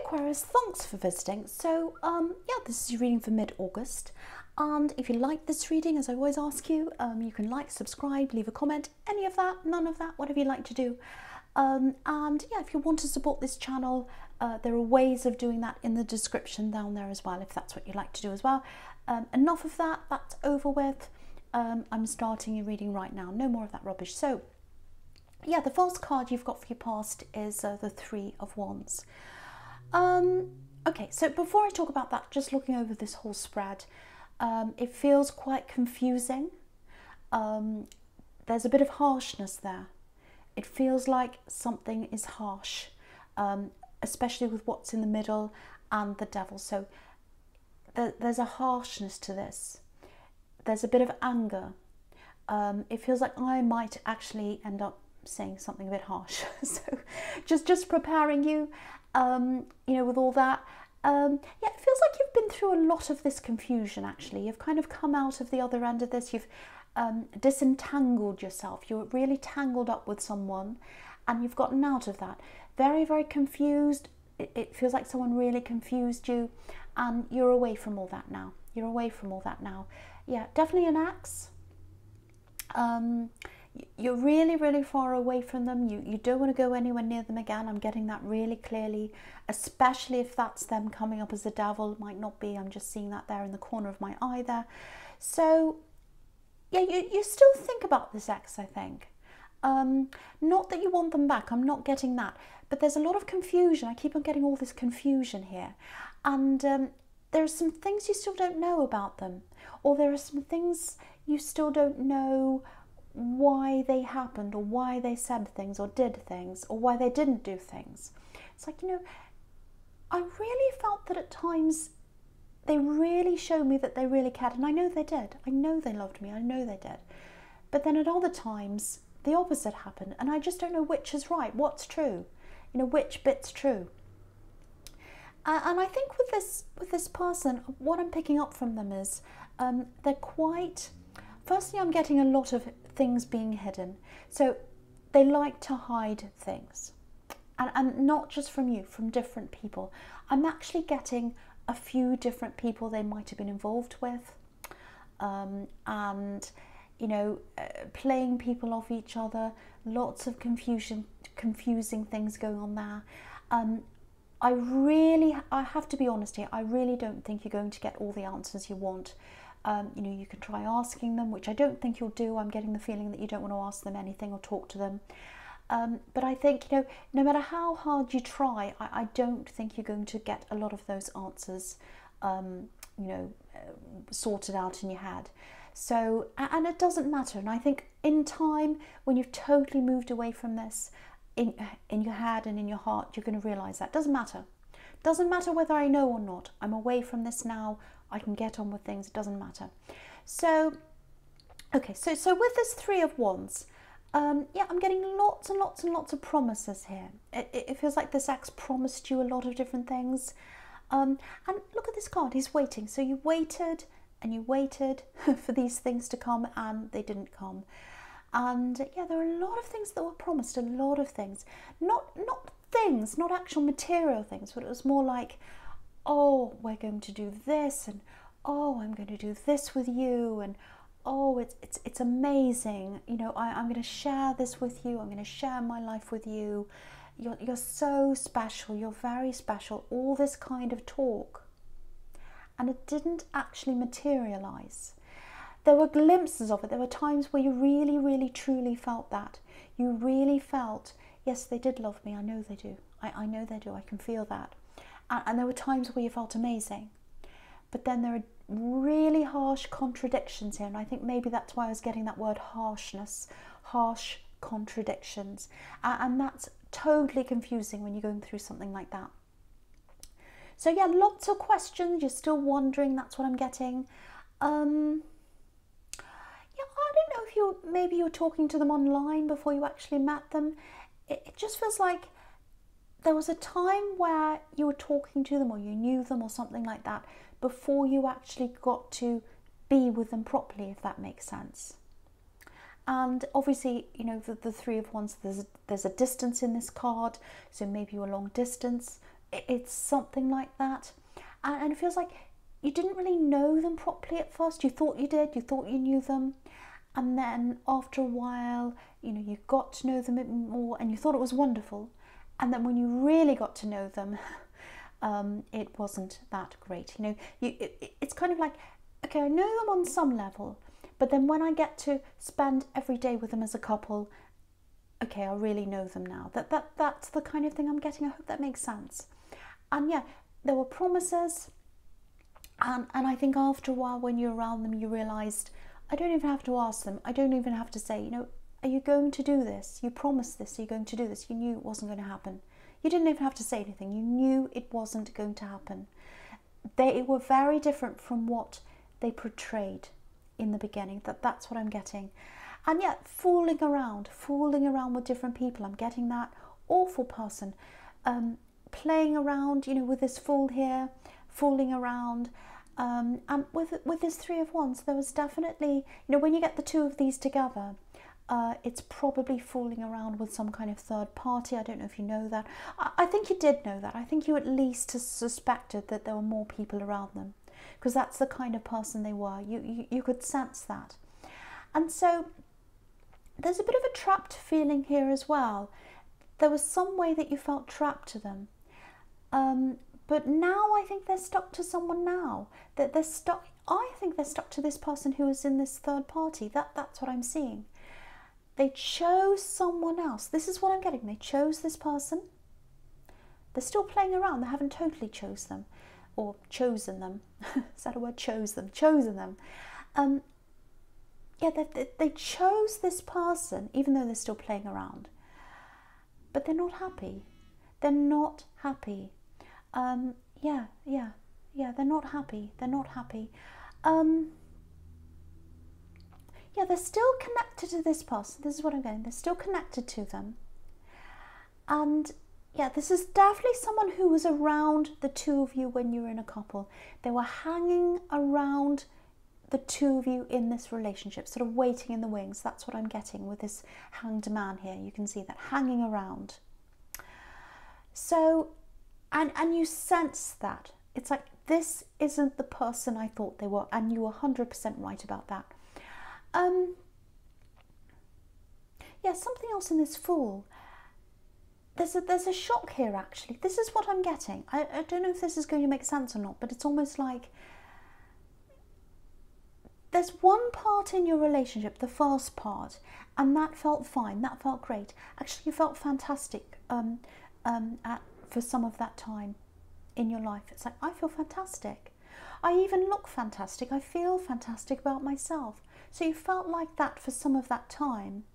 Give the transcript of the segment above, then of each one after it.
Aquarius, thanks for visiting. So yeah, this is your reading for mid-August, and if you like this reading, as I always ask you, you can like, subscribe, leave a comment, any of that, none of that, whatever you like to do. And yeah, if you want to support this channel, there are ways of doing that in the description down there as well, if that's what you like to do as well. Enough of that, that's over with. I'm starting your reading right now, no more of that rubbish. So yeah, the first card you've got for your past is the Three of Wands. Okay, so before I talk about that, just looking over this whole spread, it feels quite confusing. There's a bit of harshness there. It feels like something is harsh, especially with what's in the middle and the devil. So there's a harshness to this. There's a bit of anger. It feels like I might actually end up saying something a bit harsh. So just preparing you, you know, with all that. Yeah, it feels like you've been through a lot of this confusion, actually. You've kind of come out of the other end of this. You've disentangled yourself. You're really tangled up with someone and you've gotten out of that. Very, very confused. It feels like someone really confused you and you're away from all that now. You're away from all that now. Yeah, definitely an axe. You're really, really far away from them. You don't want to go anywhere near them again. I'm getting that really clearly, especially if that's them coming up as the devil. It might not be. I'm just seeing that there in the corner of my eye there. So yeah, you still think about this ex, I think. Not that you want them back. I'm not getting that. But there's a lot of confusion. I keep on getting all this confusion here. And there are some things you still don't know about them. Or there are some things you still don't know why they happened, or why they said things or did things, or why they didn't do things. It's like, you know, I really felt that at times they really showed me that they really cared, and I know they did. I know they loved me. I know they did. But then at other times the opposite happened, and I just don't know which is right, what's true, you know, which bit's true. And I think with this person, what I'm picking up from them is they're quite. Firstly, I'm getting a lot of things being hidden. So they like to hide things. And not just from you, from different people. I'm actually getting a few different people they might have been involved with. And, you know, playing people off each other. Lots of confusing things going on there. I have to be honest here, I really don't think you're going to get all the answers you want. You know, you can try asking them, which I don't think you'll do. I'm getting the feeling that you don't want to ask them anything or talk to them. But I think, you know, no matter how hard you try, I don't think you're going to get a lot of those answers, you know, sorted out in your head. So, and it doesn't matter. And I think in time, when you've totally moved away from this, in your head and in your heart, you're going to realise that. Doesn't matter. Doesn't matter whether I know or not. I'm away from this now. I can get on with things. It doesn't matter. So, okay. So with this Three of Wands, yeah, I'm getting lots and lots and lots of promises here. It feels like this ex promised you a lot of different things. And look at this card. He's waiting. So you waited and you waited for these things to come, and they didn't come. And yeah, there are a lot of things that were promised. A lot of things. Not things, not actual material things, but it was more like, oh, we're going to do this, and oh, I'm going to do this with you, and oh, it's amazing. You know, I'm going to share this with you. I'm going to share my life with you. You're so special. You're very special. All this kind of talk, and it didn't actually materialize. There were glimpses of it. There were times where you really, really, truly felt that. You really felt, yes, they did love me. I know they do. I know they do. I can feel that. And there were times where you felt amazing. But then there are really harsh contradictions here. And I think maybe that's why I was getting that word harshness. Harsh contradictions. And that's totally confusing when you're going through something like that. So yeah, lots of questions. You're still wondering. That's what I'm getting. Yeah, I don't know if maybe you're talking to them online before you actually met them. It just feels like there was a time where you were talking to them, or you knew them, or something like that, before you actually got to be with them properly, if that makes sense. And obviously, you know, the Three of Wands, there's a distance in this card, so maybe you're long distance, It's something like that. And it feels like you didn't really know them properly at first. You thought you did, you thought you knew them. And then after a while, you know, you got to know them a bit more and you thought it was wonderful. And then when you really got to know them, it wasn't that great. You know, it's kind of like, okay, I know them on some level, but then when I get to spend every day with them as a couple, okay, I really know them now. That's the kind of thing I'm getting. I hope that makes sense. And yeah, there were promises, and I think after a while when you're around them, you realised, I don't even have to ask them. I don't even have to say, you know, are you going to do this? You promised this, are you going to do this? You knew it wasn't going to happen. You didn't even have to say anything. You knew it wasn't going to happen. They were very different from what they portrayed in the beginning. That's what I'm getting. And yet, fooling around with different people. I'm getting that awful person playing around, you know, with this fool here, fooling around. And with this Three of Wands, there was definitely, you know, when you get the two of these together, it's probably fooling around with some kind of third party. I don't know if you know that. I think you did know that. I think you at least suspected that there were more people around them, because that's the kind of person they were. You could sense that. And so there's a bit of a trapped feeling here as well. There was some way that you felt trapped to them. But now I think they're stuck to someone now. That they're stuck. I think they're stuck to this person who is in this third party. That's what I'm seeing. They chose someone else. This is what I'm getting. They chose this person. They're still playing around. They haven't totally chosen them. Or chosen them. Is that a word? Chose them. Chosen them. Yeah, they chose this person, even though they're still playing around. But they're not happy. They're not happy. Yeah, they're not happy. They're not happy. Yeah, they're still connected to this person. This is what I'm getting. They're still connected to them. And yeah, this is definitely someone who was around the two of you when you were in a couple. They were hanging around the two of you in this relationship, sort of waiting in the wings. That's what I'm getting with this hanged man here. You can see that, hanging around. So, and you sense that. It's like, this isn't the person I thought they were, and you were 100% right about that. Yeah, something else in this Fool. There's a shock here, actually. This is what I'm getting. I don't know if this is going to make sense or not, but it's almost like there's one part in your relationship, the first part, and that felt fine, that felt great. Actually, you felt fantastic for some of that time in your life. It's like, I feel fantastic. I even look fantastic. I feel fantastic about myself. So you felt like that for some of that time.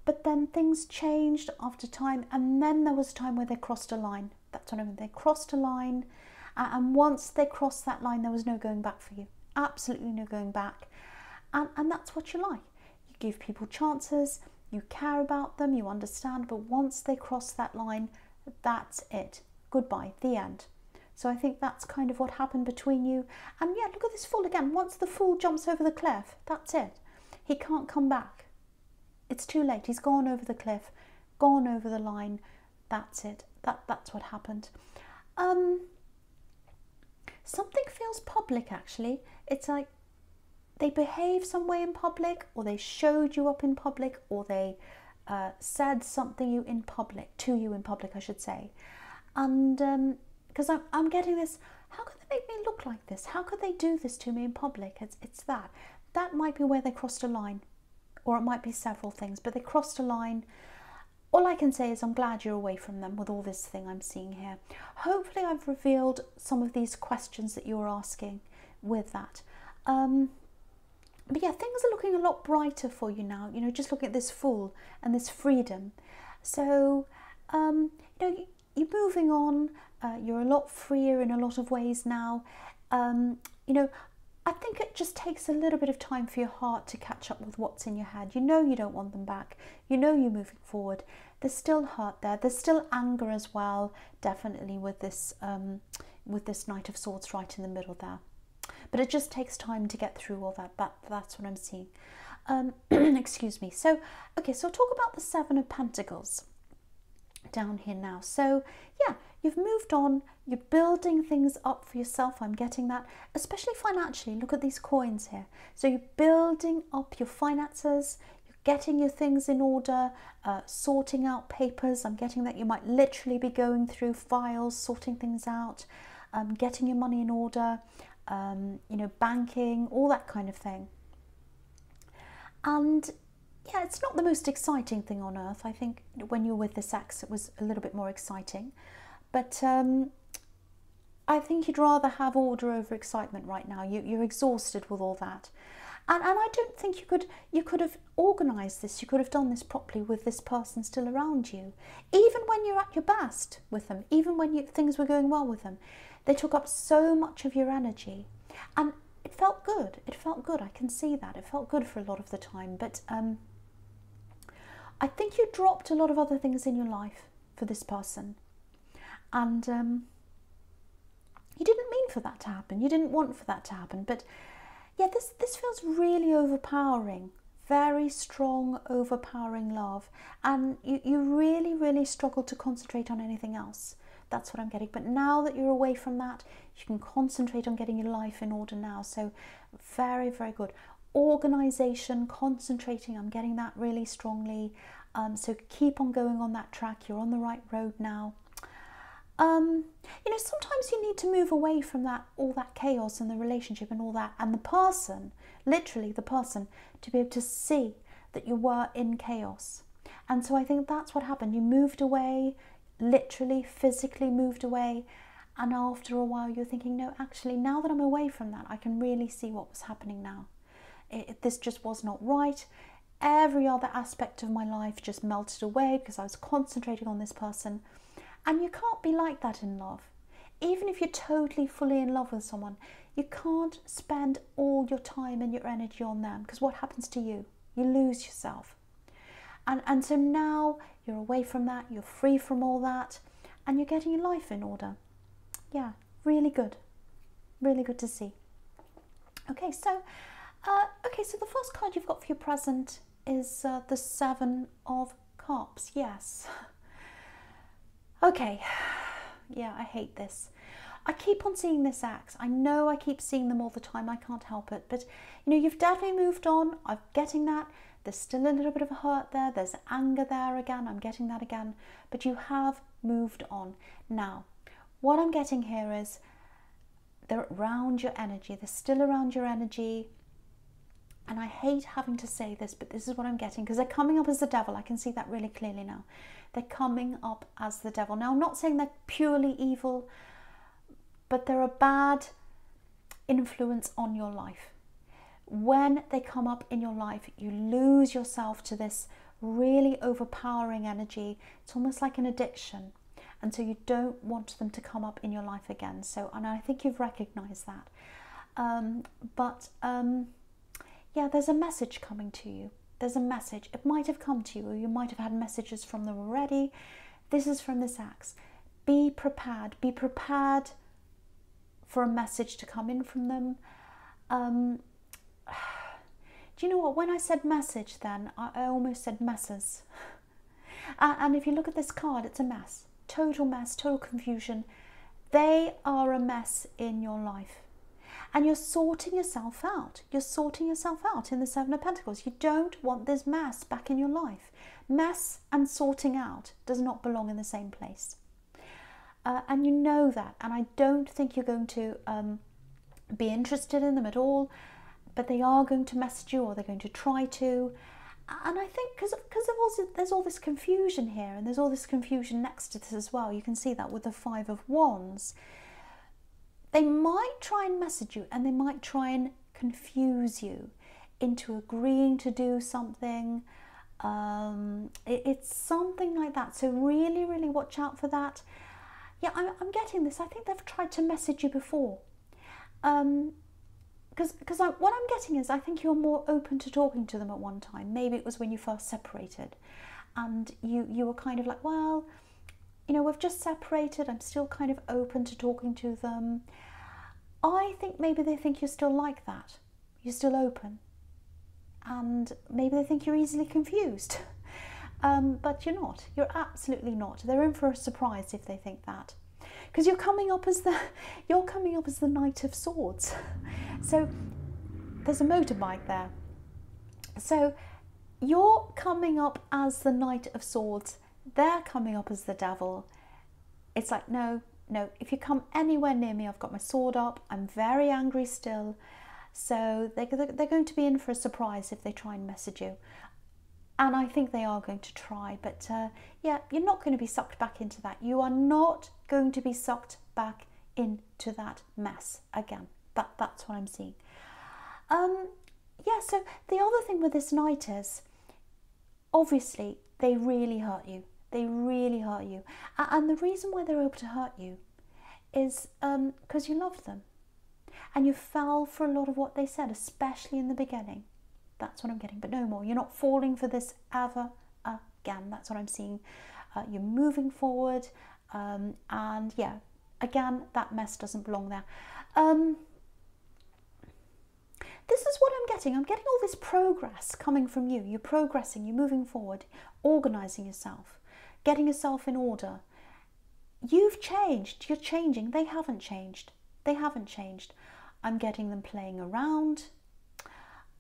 But then things changed after time, and then there was a time where they crossed a line. That's what I mean. They crossed a line, and once they crossed that line, there was no going back for you. Absolutely no going back. And that's what you like. You give people chances, you care about them, you understand, but once they cross that line, that's it. Goodbye, the end. So I think that's kind of what happened between you. And yeah, look at this Fool again. Once the Fool jumps over the cliff, that's it. He can't come back. It's too late. He's gone over the cliff, gone over the line. That's it. That's what happened. Something feels public, actually. It's like they behave some way in public, or they showed you up in public, or they said something to you in public, I should say. And because I'm getting this, how could they make me look like this? How could they do this to me in public? It's that. That might be where they crossed a line, or it might be several things, but they crossed a line. All I can say is I'm glad you're away from them with all this thing I'm seeing here. Hopefully I've revealed some of these questions that you're asking with that. But yeah, things are looking a lot brighter for you now, you know, just looking at this Fool and this freedom. So, you know, you're moving on, you're a lot freer in a lot of ways now. You know, I think it just takes a little bit of time for your heart to catch up with what's in your head. You know you don't want them back. You know you're moving forward. There's still hurt there. There's still anger as well, definitely with this Knight of Swords right in the middle there. But it just takes time to get through all that. That's what I'm seeing. Excuse me. So, okay, so I'll talk about the Seven of Pentacles down here now. So, yeah, you've moved on, you're building things up for yourself. I'm getting that, especially financially. Look at these coins here. So you're building up your finances, you're getting your things in order, sorting out papers. I'm getting that you might literally be going through files, sorting things out, getting your money in order, you know, banking, all that kind of thing. And yeah, it's not the most exciting thing on earth. I think when you're with this ex, it was a little bit more exciting. But I think you'd rather have order over excitement right now. You're exhausted with all that. And I don't think you could have organised this. You could have done this properly with this person still around you. Even when you're at your best with them, even when things were going well with them, they took up so much of your energy. And it felt good. It felt good. I can see that. It felt good for a lot of the time. But I think you dropped a lot of other things in your life for this person. And you didn't mean for that to happen. You didn't want for that to happen. But yeah, this feels really overpowering. Very strong, overpowering love. And you really, really struggle to concentrate on anything else. That's what I'm getting. But now that you're away from that, you can concentrate on getting your life in order now. So very, very good. Organisation, concentrating, I'm getting that really strongly. So keep on going on that track. You're on the right road now. You know, sometimes you need to move away from that, all that chaos and the relationship and all that, and the person, literally the person, to be able to see that you were in chaos. And so I think that's what happened. You moved away, literally, physically moved away, and after a while you're thinking, no, actually, now that I'm away from that, I can really see what was happening now. This just was not right. Every other aspect of my life just melted away because I was concentrating on this person. And you can't be like that in love. Even if you're totally, fully in love with someone, you can't spend all your time and your energy on them, because what happens to you? You lose yourself. And so now you're away from that, you're free from all that, and you're getting your life in order. Yeah, really good. Really good to see. Okay, so the first card you've got for your present is the Seven of Cups. Yes. Okay, yeah, I hate this. I keep on seeing this ex. I know I keep seeing them all the time. I can't help it. But, you know, you've definitely moved on. I'm getting that. There's still a little bit of a hurt there. There's anger there again. I'm getting that again. But you have moved on. Now, what I'm getting here is they're around your energy. They're still around your energy. And I hate having to say this, but this is what I'm getting, because they're coming up as the devil. I can see that really clearly now. They're coming up as the devil. Now, I'm not saying they're purely evil, but they're a bad influence on your life. When they come up in your life, you lose yourself to this really overpowering energy. It's almost like an addiction. And so you don't want them to come up in your life again. So, and I think you've recognized that. Yeah, there's a message coming to you. There's a message. It might have come to you, or you might have had messages from them already. This is from this ex. Be prepared. Be prepared for a message to come in from them. Do you know what? When I said message then, I almost said messes. And if you look at this card, it's a mess. Total mess, total confusion. They are a mess in your life. And you're sorting yourself out. You're sorting yourself out in the Seven of Pentacles. You don't want this mess back in your life. Mess and sorting out does not belong in the same place. And you know that. And I don't think you're going to be interested in them at all. But they are going to message you, or they're going to try to. And I think because there's all this confusion here, and there's all this confusion next to this as well. You can see that with the Five of Wands. They might try and message you, and they might try and confuse you into agreeing to do something. It's something like that. So really, really watch out for that. Yeah, I'm getting this. I think they've tried to message you before. Because what I'm getting is I think you're more open to talking to them at one time. Maybe it was when you first separated. And you were kind of like, well, you know, we've just separated. I'm still kind of open to talking to them. I think maybe they think you're still like that. You're still open. And maybe they think you're easily confused. But you're not. You're absolutely not. They're in for a surprise if they think that. because you're coming up as the Knight of Swords. So there's a motorbike there. So you're coming up as the Knight of Swords. They're coming up as the Devil. It's like, no, if you come anywhere near me, I've got my sword up. I'm very angry still. So they're going to be in for a surprise if they try and message you. And I think they are going to try. But yeah, you're not going to be sucked back into that. You are not going to be sucked back into that mess again. That's what I'm seeing. Yeah, so the other thing with this Knight is, obviously, they really hurt you. They really hurt you. And the reason why they're able to hurt you is because you loved them. And you fell for a lot of what they said, especially in the beginning. That's what I'm getting, but no more. You're not falling for this ever again. That's what I'm seeing. You're moving forward. And yeah, again, that mess doesn't belong there. This is what I'm getting. I'm getting all this progress coming from you. You're progressing, you're moving forward, organising yourself, getting yourself in order. You've changed, you're changing. They haven't changed. They haven't changed. I'm getting them playing around.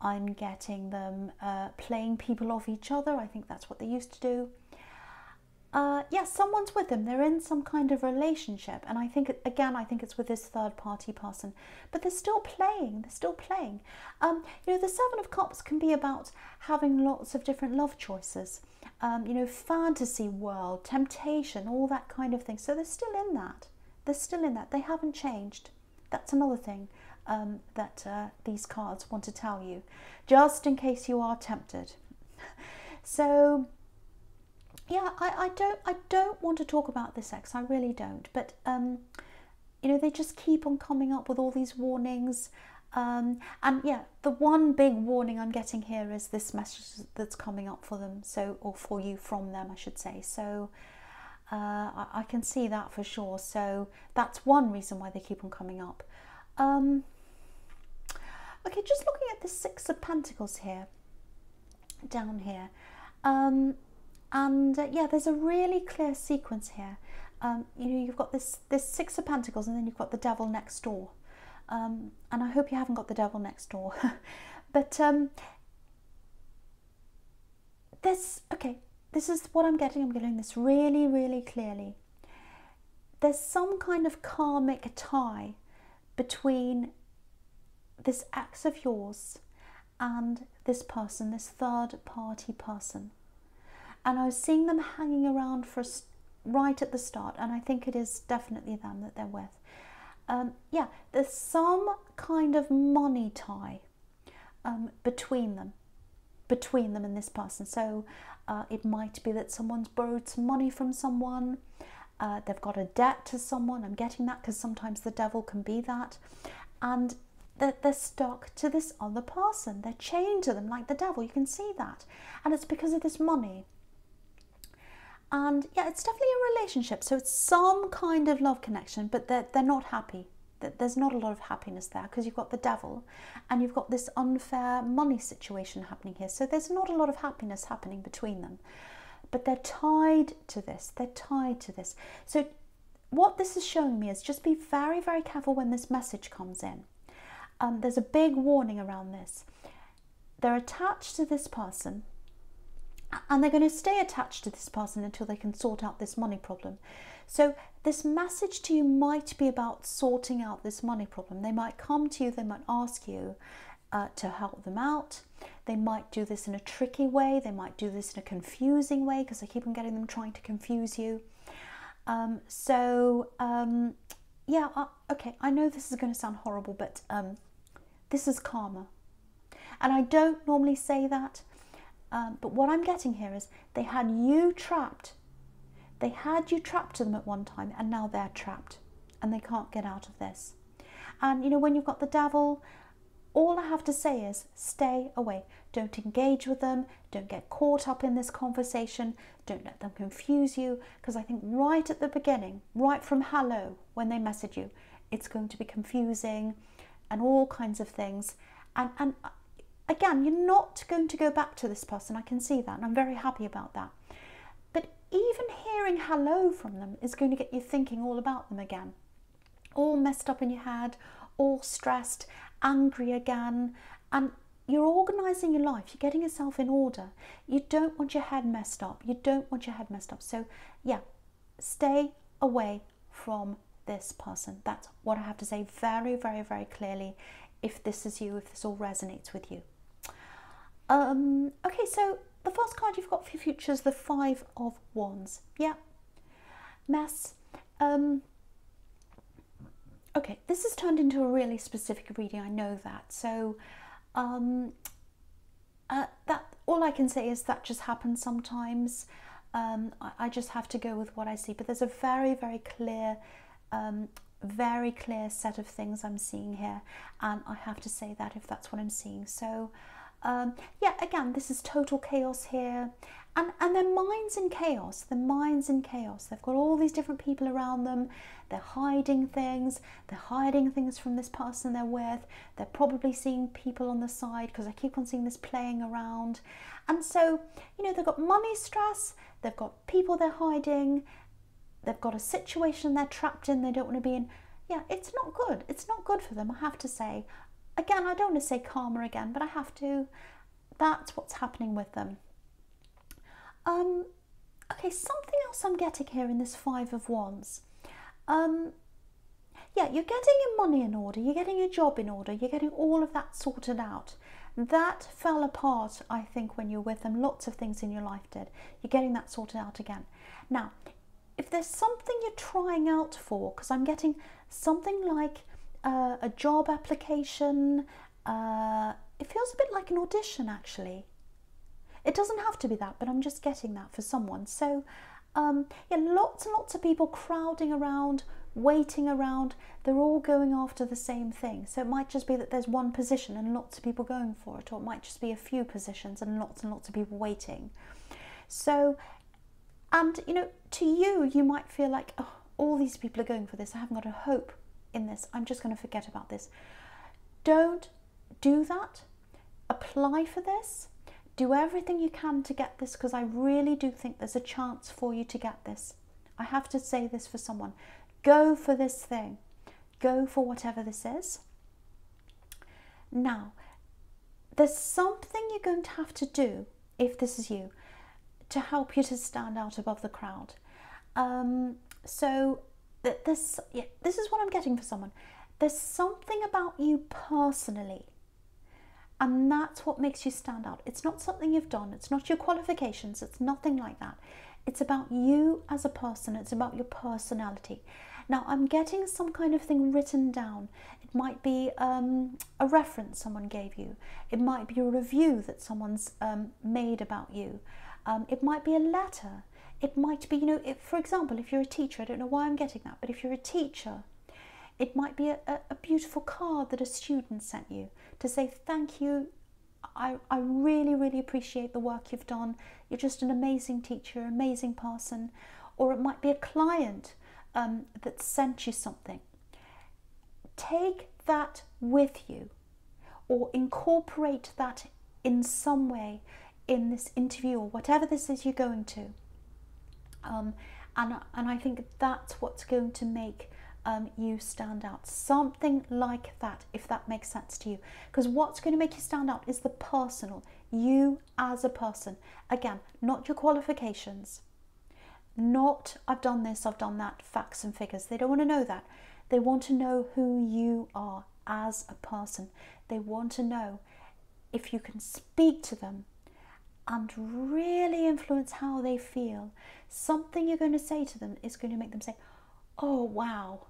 I'm getting them playing people off each other. I think that's what they used to do. Yes, someone's with them. They're in some kind of relationship. And I think, again, I think it's with this third party person. But they're still playing. They're still playing. You know, the Seven of Cups can be about having lots of different love choices. You know, fantasy world, temptation, all that kind of thing. So they're still in that. They're still in that. They haven't changed. That's another thing that these cards want to tell you, just in case you are tempted. So yeah, I don't want to talk about this ex. I really don't. But you know, they just keep on coming up with all these warnings. And yeah, the one big warning I'm getting here is this message that's coming up for them. So, or for you from them, I should say. So I can see that for sure. So that's one reason why they keep on coming up. Okay, just looking at the Six of Pentacles here, down here. Yeah, there's a really clear sequence here. You know, you've got this Six of Pentacles, and then you've got the Devil next door. And I hope you haven't got the Devil next door. But okay, this is what I'm getting. I'm getting this really, really clearly. There's some kind of karmic tie between this ex of yours and this person, this third party person. And I was seeing them hanging around for right at the start, and I think it is definitely them that they're with. Yeah, there's some kind of money tie between them and this person. So it might be that someone's borrowed some money from someone. They've got a debt to someone. I'm getting that because sometimes the Devil can be that. And they're stuck to this other person. They're chained to them like the Devil. You can see that. And it's because of this money. And yeah, it's definitely a relationship. So it's some kind of love connection, but they're not happy. There's not a lot of happiness there because you've got the Devil and you've got this unfair money situation happening here. So there's not a lot of happiness happening between them. But they're tied to this. They're tied to this. So what this is showing me is just be very, very careful when this message comes in. There's a big warning around this. They're attached to this person, and they're going to stay attached to this person until they can sort out this money problem. So this message to you might be about sorting out this money problem. They might come to you, they might ask you to help them out. They might do this in a tricky way. They might do this in a confusing way, because I keep on getting them trying to confuse you. Yeah, okay, I know this is going to sound horrible, but this is karma. And I don't normally say that. But what I'm getting here is they had you trapped. They had you trapped to them at one time, and now they're trapped and they can't get out of this. And you know, when you've got the Devil, all I have to say is stay away. Don't engage with them. Don't get caught up in this conversation. Don't let them confuse you, because I think right at the beginning, right from hello, when they message you, it's going to be confusing and all kinds of things. And again, you're not going to go back to this person. I can see that, and I'm very happy about that. But even hearing hello from them is going to get you thinking all about them again. All messed up in your head, all stressed, angry again, and you're organising your life, you're getting yourself in order. You don't want your head messed up. You don't want your head messed up. So yeah, stay away from this person. That's what I have to say very, very, very clearly, if this is you, if this all resonates with you. Okay, so the first card you've got for your future is the Five of Wands. Yeah, mess. Okay, this has turned into a really specific reading, I know that. So that all I can say is that just happens sometimes. I just have to go with what I see, but there's a very, very clear set of things I'm seeing here, and I have to say that if that's what I'm seeing. So yeah, again, this is total chaos here, and their mind's in chaos. Their mind's in chaos. They've got all these different people around them. They're hiding things. They're hiding things from this person they're with. They're probably seeing people on the side, because I keep on seeing this playing around. And so, you know, they've got money stress. They've got people they're hiding. They've got a situation they're trapped in they don't want to be in. Yeah, it's not good. It's not good for them, I have to say. Again, I don't want to say karma again, but I have to. That's what's happening with them. Okay, something else I'm getting here in this Five of Wands. Yeah, you're getting your money in order, you're getting your job in order, you're getting all of that sorted out. That fell apart, I think, when you're with them. Lots of things in your life did. You're getting that sorted out again. Now, if there's something you're trying out for, because I'm getting something like a job application, it feels a bit like an audition, actually. It doesn't have to be that, but I'm just getting that for someone. So yeah, lots and lots of people crowding around, waiting around. They're all going after the same thing. So it might just be that there's one position and lots of people going for it, or it might just be a few positions and lots of people waiting. So, and you know, to you, you might feel like, oh, all these people are going for this. I haven't got a hope in this. I'm just going to forget about this. Don't do that. Apply for this. Do everything you can to get this, because I really do think there's a chance for you to get this. I have to say this for someone. Go for this thing. Go for whatever this is. Now, there's something you're going to have to do, if this is you, to help you to stand out above the crowd. So this is what I'm getting for someone. There's something about you personally, and that's what makes you stand out. It's not something you've done. It's not your qualifications. It's nothing like that. It's about you as a person. It's about your personality. Now, I'm getting some kind of thing written down. It might be a reference someone gave you. It might be a review that someone's made about you. It might be a letter. It might be, you know, for example, if you're a teacher, I don't know why I'm getting that, but if you're a teacher, it might be a beautiful card that a student sent you to say, thank you, I really, really appreciate the work you've done. You're just an amazing teacher, amazing person. Or it might be a client that sent you something. Take that with you, or incorporate that in some way in this interview or whatever this is you're going to. And I think that's what's going to make you stand out. Something like that, if that makes sense to you. Because what's going to make you stand out is the personal, you as a person. Again, not your qualifications, not I've done this, I've done that, facts and figures. They don't want to know that. They want to know who you are as a person. They want to know if you can speak to them and really influence how they feel. Something you're going to say to them is going to make them say, oh wow,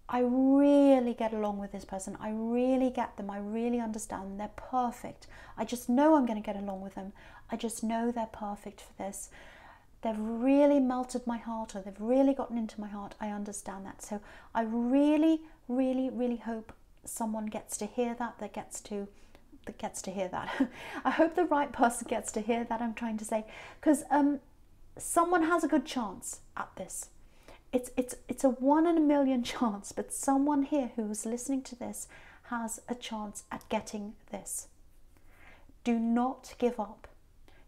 I really get along with this person. I really get them. I really understand them. They're perfect. I just know I'm going to get along with them. I just know they're perfect for this. They've really melted my heart, or they've really gotten into my heart. I understand that. So I really, really, really hope someone gets to hear that, that gets to hear that. I hope the right person gets to hear that, I'm trying to say, because someone has a good chance at this. It's a 1 in a million chance, but someone here who's listening to this has a chance at getting this. Do not give up.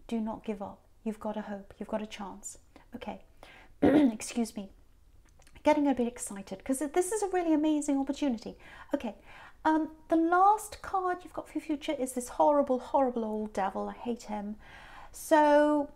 Do not give up. You've got a hope. You've got a chance. Okay, excuse me. Getting a bit excited because this is a really amazing opportunity. Okay, the last card you've got for your future is this horrible, horrible old devil. I hate him. So,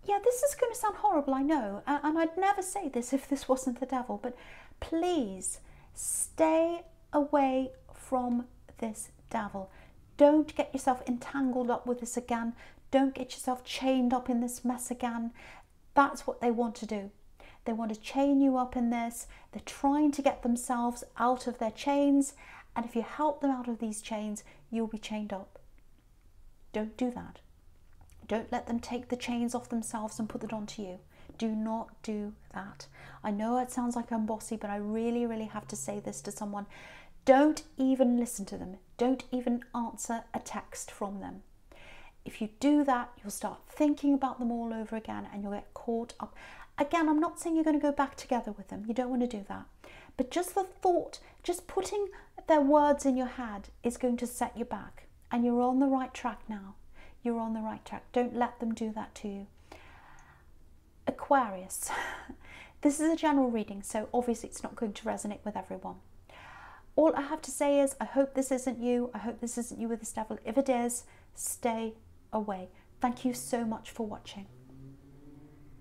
yeah, this is going to sound horrible, I know, and I'd never say this if this wasn't the devil, but please stay away from this devil. Don't get yourself entangled up with this again. Don't get yourself chained up in this mess again. That's what they want to do. They want to chain you up in this. They're trying to get themselves out of their chains. And if you help them out of these chains, you'll be chained up. Don't do that. Don't let them take the chains off themselves and put it onto you. Do not do that. I know it sounds like I'm bossy, but I really, really have to say this to someone. Don't even listen to them. Don't even answer a text from them. If you do that, you'll start thinking about them all over again and you'll get caught up. Again, I'm not saying you're going to go back together with them. You don't want to do that. But just the thought, just putting their words in your head is going to set you back. And you're on the right track now. You're on the right track. Don't let them do that to you. Aquarius. This is a general reading, so obviously it's not going to resonate with everyone. All I have to say is, I hope this isn't you. I hope this isn't you with this devil. If it is, stay away. Thank you so much for watching.